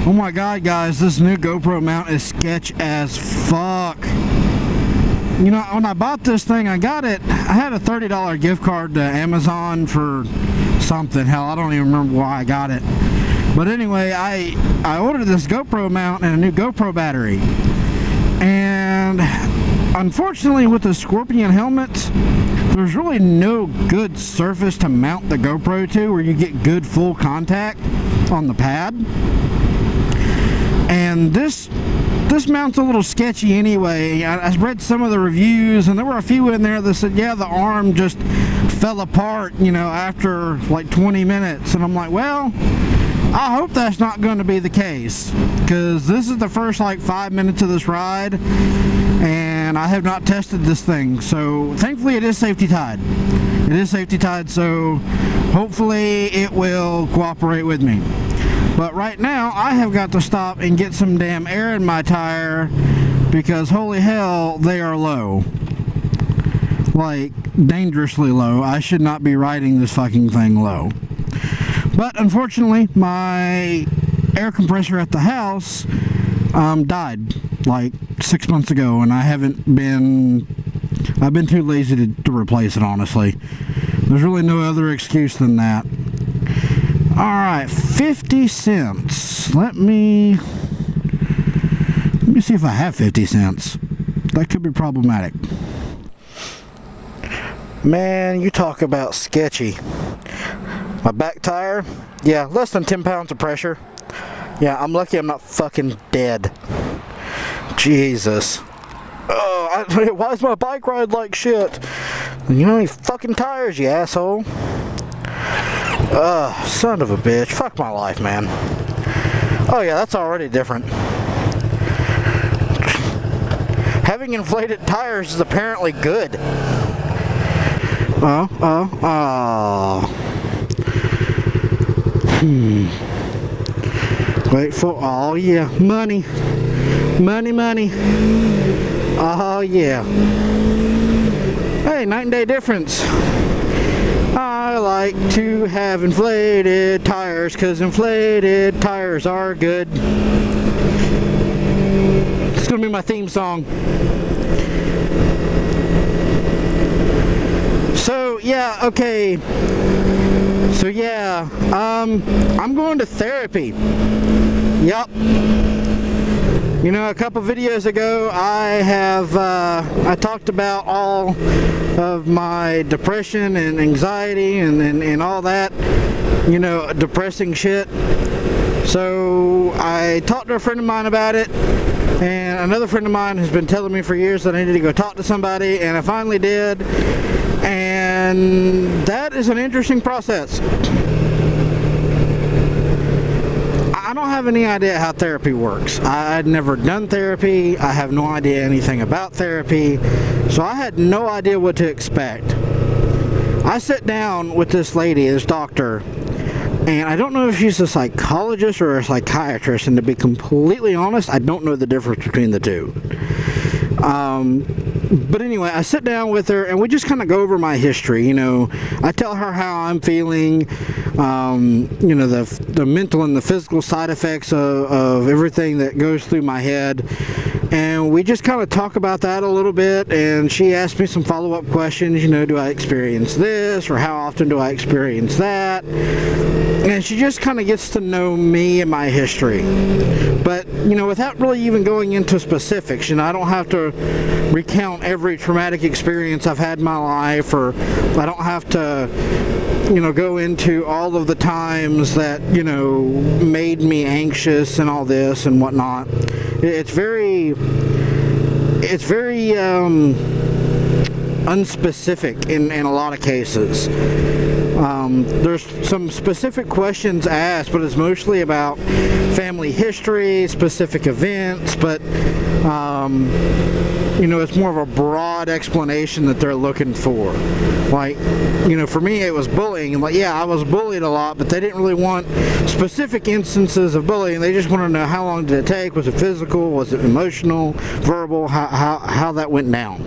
Oh my god, guys, this new GoPro mount is sketch as fuck. You know, when I bought this thing, I had a $30 gift card to Amazon for something. Hell, I don't even remember why I got it. But anyway, I ordered this GoPro mount and a new GoPro battery. And unfortunately, with the Scorpion helmets, there's really no good surface to mount the GoPro to where you get good full contact on the pad. And this mount's a little sketchy anyway. I read some of the reviews, and there were a few in there that said, yeah, the arm just fell apart, you know, after like 20 minutes. And I'm like, well, I hope that's not going to be the case, because this is the first like 5 minutes of this ride, and I have not tested this thing. So thankfully it is safety tied. It is safety tied, so hopefully it will cooperate with me. But right now I have got to stop and get some damn air in my tire, because holy hell, they are low. Like dangerously low. I should not be riding this fucking thing low. But unfortunately, my air compressor at the house died like 6 months ago, and I've been too lazy to replace it, honestly. There's really no other excuse than that. Alright, 50 cents. Let me see if I have 50 cents. That could be problematic. Man, you talk about sketchy. My back tire, yeah, less than 10 pounds of pressure. Yeah, I'm lucky I'm not fucking dead. Jesus. Oh, why is my bike ride like shit? You know, any fucking tires, you asshole. Son of a bitch. Fuck my life, man. Oh yeah, that's already different. Having inflated tires is apparently good. Wait for, oh yeah, money. Money. Oh yeah. Hey, night and day difference. I like to have inflated tires, because inflated tires are good. It's gonna be my theme song. So yeah, okay. So yeah, I'm going to therapy. Yep. You know, a couple videos ago, I talked about all of my depression and anxiety and all that, you know, depressing shit. So I talked to a friend of mine about it, and another friend of mine has been telling me for years that I needed to go talk to somebody, and I finally did. And that is an interesting process. I don't have any idea how therapy works. I'd never done therapy. I have no idea anything about therapy. So I had no idea what to expect. I sat down with this lady, this doctor, and I don't know if she's a psychologist or a psychiatrist, and to be completely honest, I don't know the difference between the two. But anyway, I sit down with her and we just kind of go over my history. You know, I tell her how I'm feeling, you know, the mental and the physical side effects of everything that goes through my head. And we just kind of talk about that a little bit, and she asked me some follow-up questions, you know, do I experience this, or how often do I experience that? And she just kind of gets to know me and my history. But, you know, without really even going into specifics, you know, I don't have to recount every traumatic experience I've had in my life, or I don't have to, you know, go into all of the times that, you know, made me anxious and all this and whatnot. It's very unspecific in a lot of cases. There's some specific questions asked, but it's mostly about family history, specific events, but you know, it's more of a broad explanation that they're looking for. Like, you know, for me it was bullying. Like, yeah, I was bullied a lot, but they didn't really want specific instances of bullying. They just wanted to know how long did it take, was it physical, was it emotional, verbal, how that went down.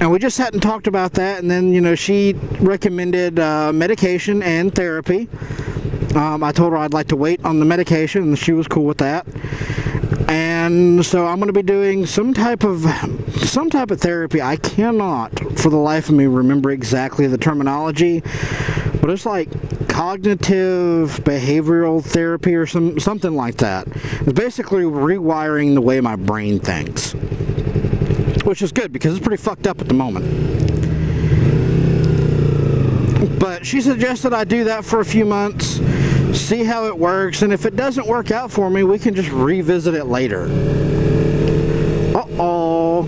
And we just sat and talked about that, and then, you know, she recommended medication and therapy. I told her I'd like to wait on the medication, and she was cool with that. And so I'm going to be doing some type of therapy. I cannot, for the life of me, remember exactly the terminology, but it's like cognitive behavioral therapy or something like that. It's basically rewiring the way my brain thinks, which is good because it's pretty fucked up at the moment. But she suggested I do that for a few months, see how it works, and if it doesn't work out for me, we can just revisit it later. Uh-oh.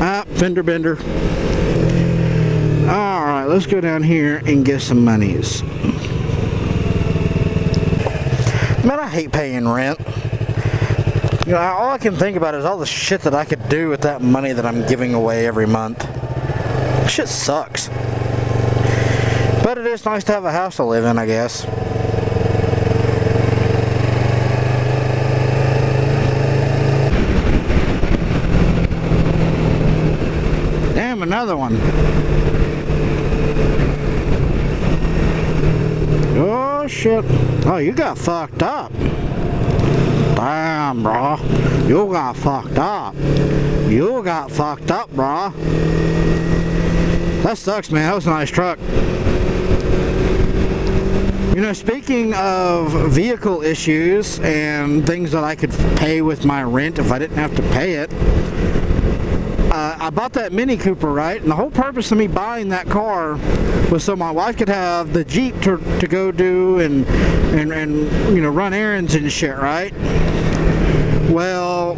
Ah, fender bender. Alright, let's go down here and get some monies. Man, I hate paying rent. You know, all I can think about is all the shit that I could do with that money that I'm giving away every month. Shit sucks. But it is nice to have a house to live in, I guess. Damn, another one. Oh shit. Oh, you got fucked up. Damn, bro. You got fucked up. You got fucked up, bro. That sucks, man. That was a nice truck. You know, speaking of vehicle issues and things that I could pay with my rent if I didn't have to pay it, I bought that Mini Cooper, right? And the whole purpose of me buying that car was so my wife could have the Jeep to go do and you know, run errands and shit, right? Well,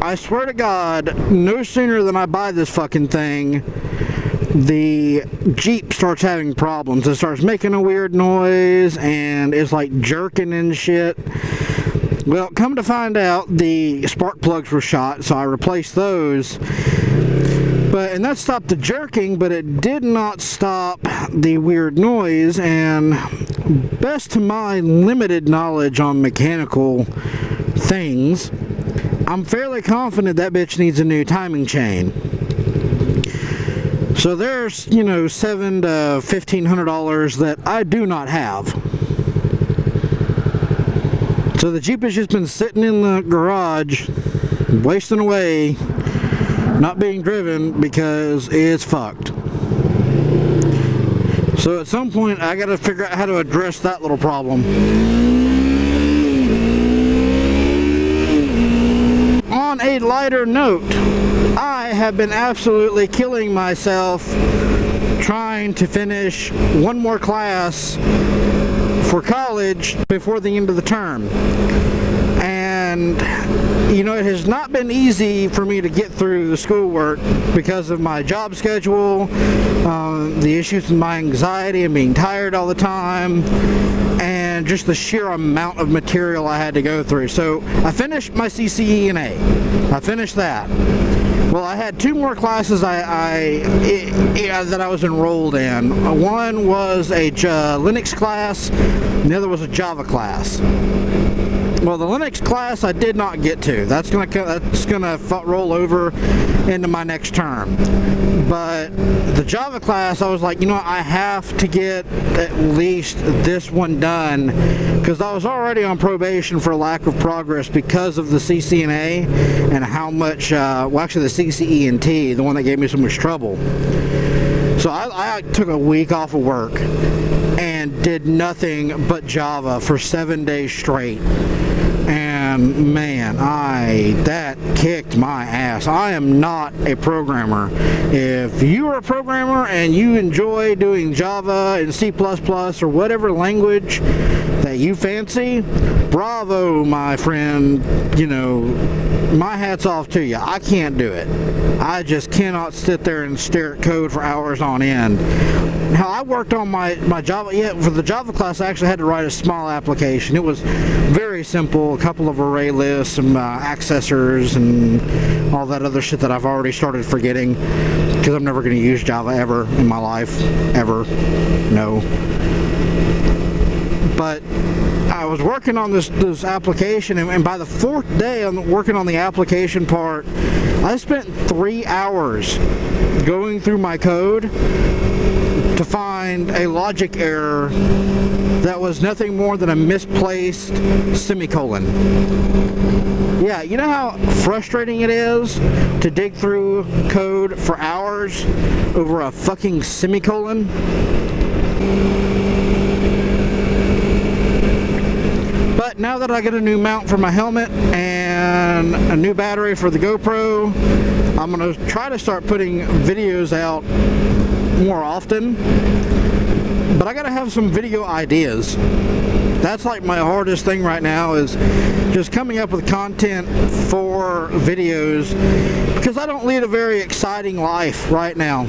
I swear to God, no sooner than I buy this fucking thing, the Jeep starts having problems. It starts making a weird noise and it's like jerking and shit. Well, come to find out, the spark plugs were shot, so I replaced those. And that stopped the jerking, but it did not stop the weird noise. And best to my limited knowledge on mechanical things, I'm fairly confident that bitch needs a new timing chain. So there's, you know, $700 to $1,500 that I do not have. So the Jeep has just been sitting in the garage, wasting away, not being driven because it's fucked. So at some point I gotta figure out how to address that little problem. On a lighter note, I have been absolutely killing myself trying to finish one more class for college before the end of the term. And you know, it has not been easy for me to get through the schoolwork because of my job schedule, the issues with my anxiety and being tired all the time, and just the sheer amount of material I had to go through. So I finished my CCE&A. I finished that. Well, I had two more classes that I was enrolled in. One was a Linux class, and the other was a Java class. Well, the Linux class I did not get to. That's gonna roll over into my next term. But the Java class, I was like, you know what, I have to get at least this one done, because I was already on probation for lack of progress because of the CCNA and how much, well, actually the CCE&T, the one that gave me so much trouble. So I took a week off of work and did nothing but Java for 7 days straight. And man, that kicked my ass. I am not a programmer. If you are a programmer and you enjoy doing Java and C++ or whatever language that you fancy, bravo, my friend. You know, my hat's off to you. I can't do it. I just cannot sit there and stare at code for hours on end. Now, I worked on my Java, for the Java class I actually had to write a small application. It was very simple, a couple of array lists, some accessors, and all that other shit that I've already started forgetting, because I'm never going to use Java ever in my life, ever, no. But I was working on this application, and by the fourth day I'm working on the application part, I spent 3 hours going through my code, to find a logic error that was nothing more than a misplaced semicolon. Yeah, you know how frustrating it is to dig through code for hours over a fucking semicolon? But now that I got a new mount for my helmet and a new battery for the GoPro, I'm going to try to start putting videos out more often. But I got to have some video ideas. That's like my hardest thing right now, is just coming up with content for videos, because I don't lead a very exciting life right now.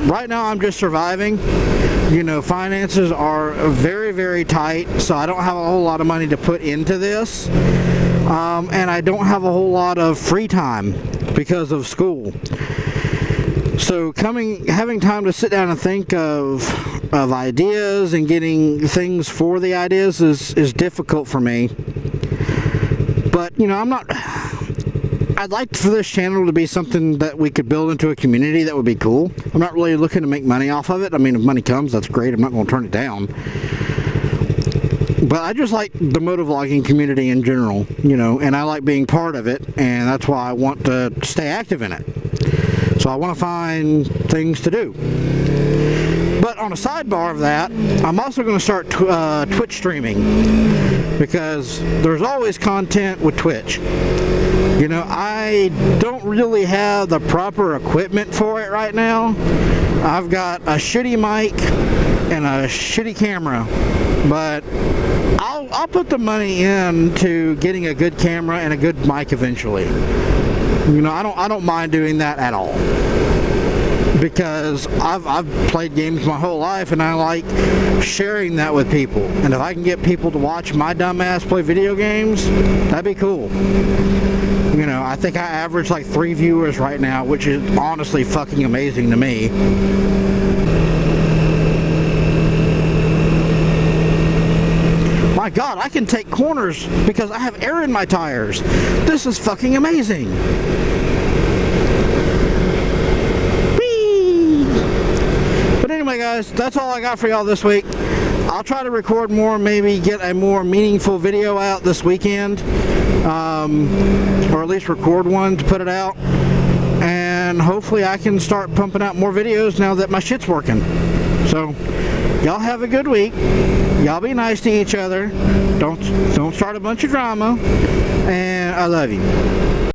Right now I'm just surviving. You know, finances are very, very tight, so I don't have a whole lot of money to put into this. And I don't have a whole lot of free time because of school. So having time to sit down and think of ideas and getting things for the ideas is difficult for me. But, you know, I'd like for this channel to be something that we could build into a community that would be cool. I'm not really looking to make money off of it. I mean, if money comes, that's great. I'm not going to turn it down. But I just like the motovlogging community in general, you know, and I like being part of it, and that's why I want to stay active in it. So I want to find things to do. But on a sidebar of that, I'm also going to start Twitch streaming, because there's always content with Twitch. You know, I don't really have the proper equipment for it right now. I've got a shitty mic and a shitty camera, but I'll put the money into getting a good camera and a good mic eventually. You know, I don't mind doing that at all, because I've played games my whole life, and I like sharing that with people. And if I can get people to watch my dumb ass play video games, that'd be cool. You know, I think I average like 3 viewers right now, which is honestly fucking amazing to me. My God, I can take corners because I have air in my tires. This is fucking amazing. Whee! But anyway, guys, that's all I got for y'all this week. I'll try to record more, maybe get a more meaningful video out this weekend. Or at least record one to put it out. And hopefully I can start pumping out more videos now that my shit's working. So, y'all have a good week. Y'all be nice to each other. Don't start a bunch of drama. And I love you.